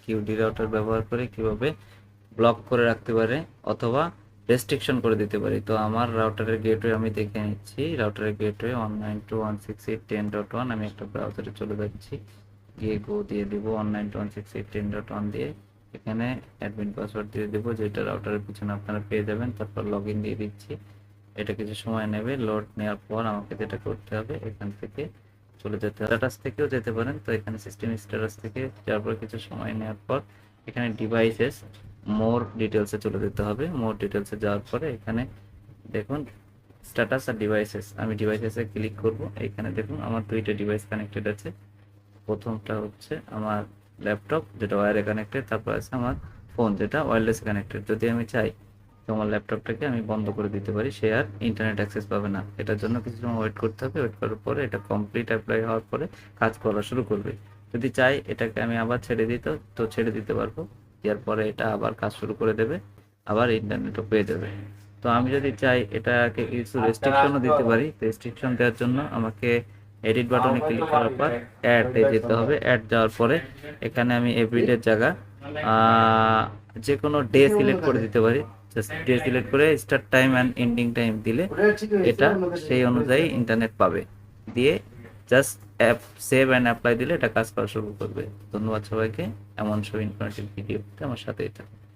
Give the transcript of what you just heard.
QD router ব্যবহার করে কিভাবে ব্লক করে রাখতে পারে অথবা রেস্ট্রিকশন করে দিতে পারি। তো আমার রাউটারের গেটওয়ে আমি দেখে নিচ্ছি। রাউটারের গেটওয়ে 192.168.10.1, আমি একটা ব্রাউজারে চলে যাচ্ছি, গিয়ে গো দিয়ে দিব 192.168.10.1 দিয়ে, এখানে অ্যাডমিন পাসওয়ার্ড দিয়ে দেবো যেটা রাউটারের পিছনে আপনারা পেয়ে যাবেন। তারপর লগ ইন দিয়ে দিচ্ছি। এটা কিছু সময় নেবে। লোড নেওয়ার পর আমাকে যেটা করতে হবে, এখান থেকে চলে যেতে হবে, স্ট্যাটাস থেকেও যেতে পারেন। তো এখানে সিস্টেম স্ট্যাটাস থেকে যাওয়ার পর কিছু সময় নেওয়ার পর এখানে ডিভাইসেস মোর ডিটেলসে চলে যেতে হবে। মোর ডিটেলসে যাওয়ার পরে এখানে দেখুন স্ট্যাটাস আর ডিভাইসেস, আমি ডিভাইসেসে ক্লিক করব। এখানে দেখুন আমার দুইটা ডিভাইস কানেক্টেড আছে। প্রথমটা হচ্ছে আমার ল্যাপটপ যেটা ওয়্যারে কানেক্টেড, তারপর আছে আমার ফোন যেটা ওয়্যারলেস কানেক্টেড। যদি আমি চাই তো আমার ল্যাপটপটাকে আমি বন্ধ করে দিতে পারি, সে আর ইন্টারনেট অ্যাক্সেস পাবে না। এটার জন্য কিছু সময় ওয়েট করতে হবে। ওয়েট করার পরে এটা কমপ্লিট অ্যাপ্লাই হওয়ার পরে কাজ করা শুরু করবে। যদি চাই এটাকে আমি আবার ছেড়ে দিতে, তো ছেড়ে দিতে পারবো। দেওয়ার পরে এটা আবার কাজ শুরু করে দেবে, আবার ইন্টারনেটও পেয়ে যাবে। তো আমি যদি চাই এটাকে কিছু রেস্ট্রিকশনও দিতে পারি। রেস্ট্রিকশন দেওয়ার জন্য আমাকে এডিট বাটনে ক্লিক করার পর অ্যাডে যেতে হবে। অ্যাড যাওয়ার পরে এখানে আমি এভরিডের জায়গা যে কোনো ডে সিলেক্ট করে দিতে পারি। জাস্ট ডে সিলেক্ট করে start time and ending time দিলে এটা সেই অনুযায়ী ইন্টারনেট পাবে। দিয়ে just app save and apply দিলে এটা কাজ করা শুরু করবে। ধন্যবাদ সবাইকে এমন সব ইনফরমেটিভ ভিডিওতে আমার সাথেই থাকুন।